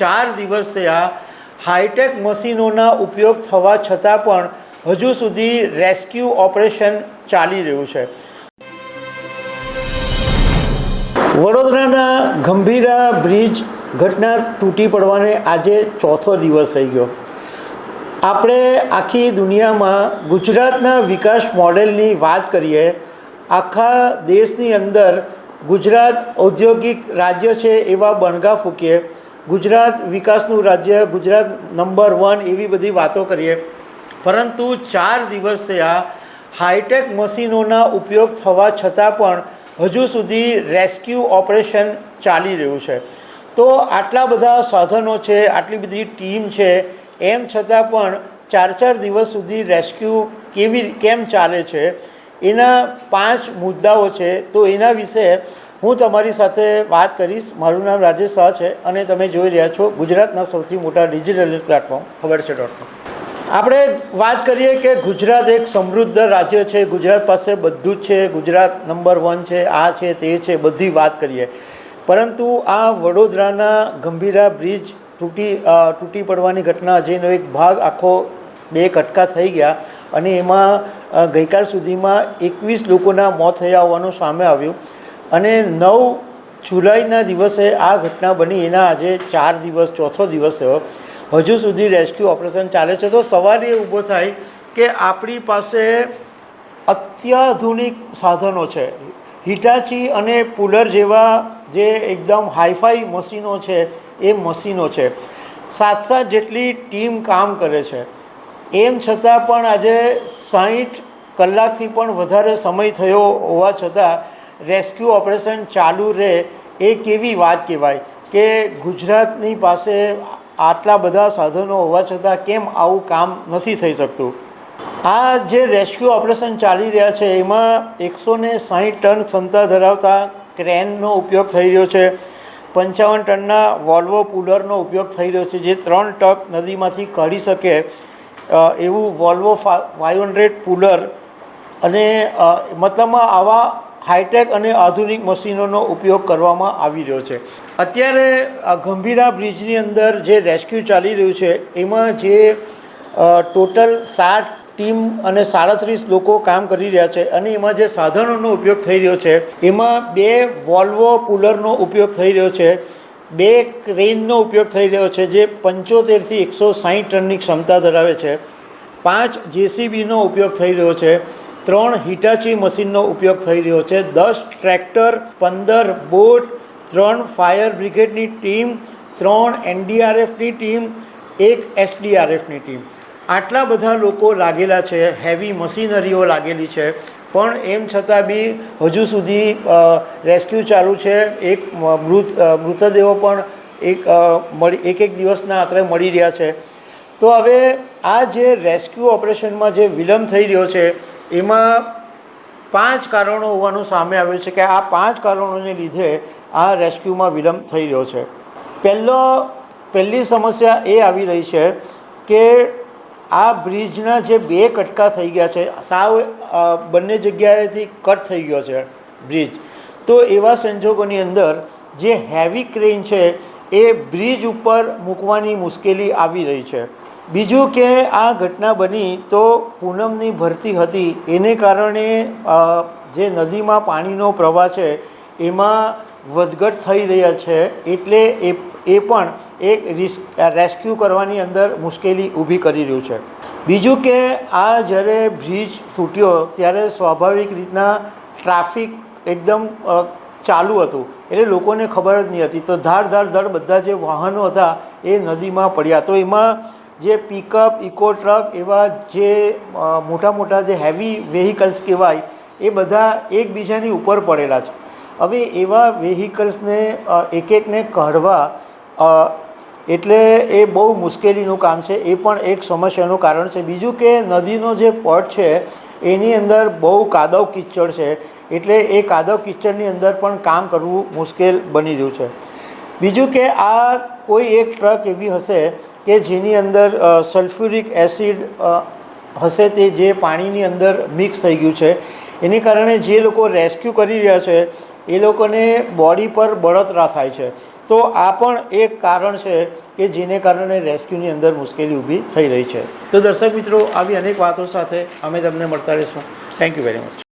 4 દિવસ થયા હાઈટેક મશીનોના ઉપયોગ થવા છતાં પણ હજુ સુધી રેસ્ક્યુ ઓપરેશન ચાલી રહ્યું છે। વડોદરાના ગંભીરા બ્રિજ ઘટના તૂટી પડવાને આજે ચોથો દિવસ થઈ ગયો। આપણે આખી દુનિયામાં ગુજરાતના વિકાસ મોડેલની વાત કરીએ, આખા દેશની અંદર ગુજરાત ઔદ્યોગિક રાજ્ય છે એવા બણગા ફૂંકીએ, ગુજરાત વિકાસનું રાજ્ય, ગુજરાત નંબર 1 એવી બધી વાતો કરીએ, પરંતુ 4 દિવસ થયા હાઈટેક મશીનોના ઉપયોગ થવા છતાં પણ હજુ સુધી રેસ્ક્યુ ઓપરેશન ચાલી રહ્યું છે। તો આટલા બધા સાધનો છે, આટલી બધી ટીમ છે, એમ છતાં પણ 4 દિવસ સુધી રેસ્ક્યુ કેમ ચાલે છે, એના 5 મુદ્દાઓ છે। તો એના વિશે હું તમારી સાથે વાત કરીશ। મારું નામ રાજેશ શાહ છે અને તમે જોઈ રહ્યા છો ગુજરાતના સૌથી મોટા ડિજિટલ પ્લેટફોર્મ ખબર છે.com। આપણે વાત કરીએ કે ગુજરાત એક સમૃદ્ધ રાજ્ય છે, ગુજરાત પાસે બધું જ છે, ગુજરાત નંબર 1 છે, આ છે તે છે, બધી વાત કરીએ, પરંતુ આ વડોદરાના ગંભીરા બ્રિજ તૂટી પડવાની ઘટના, જેનો એક ભાગ આખો 2 કટકા થઈ ગયા અને એમાં ગઈકાલ સુધીમાં 21 લોકોના મોત થયા હોવાનું સામે આવ્યું અને 9 જુલાઈના દિવસે આ ઘટના બની, એના આજે 4 દિવસ, ચોથો દિવસ થયો, હજુ સુધી રેસ્ક્યુ ઓપરેશન ચાલે છે। તો સવાલ એ ઊભો થાય કે આપણી પાસે અત્યાધુનિક સાધનો છે, હિટાચી અને પુલર જેવા જે એકદમ હાઈફાઈ મશીનો છે, એ મશીનો છે, 7 જેટલી ટીમ કામ કરે છે, એમ છતાં પણ આજે 60 કલાકથી પણ વધારે સમય થયો હોવા છતાં રેસ્ક્યુ ઓપરેશન ચાલુ રહે, એ કેવી વાત કહેવાય કે ગુજરાતની પાસે આટલા બધા સાધનો હોવા છતાં કેમ આવું કામ નથી થઈ શકતું। આ જે રેસ્ક્યુ ઓપરેશન ચાલી રહ્યા છે એમાં 160 ટન ક્ષમતા ધરાવતા ક્રેનનો ઉપયોગ થઈ રહ્યો છે, 55 ટનના વોલ્વો પુલરનો ઉપયોગ થઈ રહ્યો છે, જે 3 ટ્રક નદીમાંથી કાઢી શકે એવું વોલ્વો 500 પુલર, અને મતલબમાં આવા હાઈટેક અને આધુનિક મશીનોનો ઉપયોગ કરવામાં આવી રહ્યો છે। અત્યારે ગંભીરા બ્રિજની અંદર જે રેસ્ક્યુ ચાલી રહ્યું છે એમાં જે ટોટલ 7 ટીમ અને 37 લોકો કામ કરી રહ્યા છે, અને એમાં જે સાધનોનો ઉપયોગ થઈ રહ્યો છે એમાં 2 વોલ્વો પુલરનો ઉપયોગ થઈ રહ્યો છે, 2 ક્રેનનો ઉપયોગ થઈ રહ્યો છે જે 75 થી 160 ટનની ક્ષમતા ધરાવે છે, 5 જેસીબીનો ઉપયોગ થઈ રહ્યો છે, 3 હિટાચી મશીનનો ઉપયોગ થઈ રહ્યો છે, 10 ટ્રેક્ટર, 15 બોટ, 3 ફાયર બ્રિગેડની ટીમ, 3 એનડીઆરએફની ટીમ, 1 એસડીઆરએફની ટીમ, આટલા બધા લોકો લાગેલા છે, હેવી મશીનરીઓ લાગેલી છે, પણ એમ છતાં બી હજુ સુધી રેસ્ક્યુ ચાલુ છે। એક મૃતદેહો પણ એક દિવસના આત્રે મળી રહ્યા છે। તો હવે આ જે રેસ્ક્યુ ઓપરેશનમાં જે વિલંબ થઈ રહ્યો છે એમાં 5 કારણો હોવાનું સામે આવ્યું છે કે આ 5 કારણોને લીધે આ રેસ્ક્યુમાં વિલંબ થઈ રહ્યો છે। પહેલી સમસ્યા એ આવી રહી છે કે આ બ્રિજના જે 2 કટકા થઈ ગયા છે, સાવ બંને જગ્યાએથી કટ થઈ ગયો છે બ્રિજ, તો એવા સંજોગોની અંદર જે હેવી ક્રેન છે એ બ્રિજ ઉપર મૂકવાની મુશ્કેલી આવી રહી છે। બીજું કે આ ઘટના બની તો પૂનમની ભરતી હતી, એને કારણે જે નદીમાં પાણીનો પ્રવાહ છે એમાં વધઘટ થઈ રહ્યા છે, એટલે એ પણ એક રેસ્ક્યુ કરવાની અંદર મુશ્કેલી ઊભી કરી રહ્યું છે। બીજું કે આ જ્યારે બ્રિજ તૂટ્યો ત્યારે સ્વાભાવિક રીતના ટ્રાફિક એકદમ ચાલુ હતું, એટલે લોકોને ખબર જ નહીં હતી, તો ધડ બધા જે વાહનો હતા એ નદીમાં પડ્યા। તો એમાં જે પિકઅપ, ઇકો ટ્રક, એવા જે મોટા જે હેવી વેહિકલ્સ કહેવાય એ બધા એકબીજાની ઉપર પડેલા છે। હવે એવા વેહિકલ્સને એકને કાઢવા એટલે એ બહુ મુશ્કેલીનું કામ છે, એ પણ એક સમસ્યાનું કારણ છે। બીજું કે નદીનો જે પટ છે એની અંદર બહુ કાદવ કિચડ છે, એટલે એ કાદવ કિચડની અંદર પણ કામ કરવું મુશ્કેલ બની રહ્યું છે। બીજું કે આ કોઈ એક ટ્રક એવી હશે કે જેની અંદર સલ્ફ્યુરિક એસિડ હશે, તે જે પાણીની અંદર મિક્સ થઈ ગયું છે, એને કારણે જે લોકો રેસ્ક્યુ કરી રહ્યા છે એ લોકોને બોડી પર બળતરા થાય છે, તો આ પણ એક કારણ છે કે જેને કારણે રેસ્ક્યુની અંદર મુશ્કેલી ઊભી થઈ રહી છે. તો દર્શક મિત્રો, આવી અનેક વાતો સાથે અમે તમને મળતા રહીશું. Thank you very much.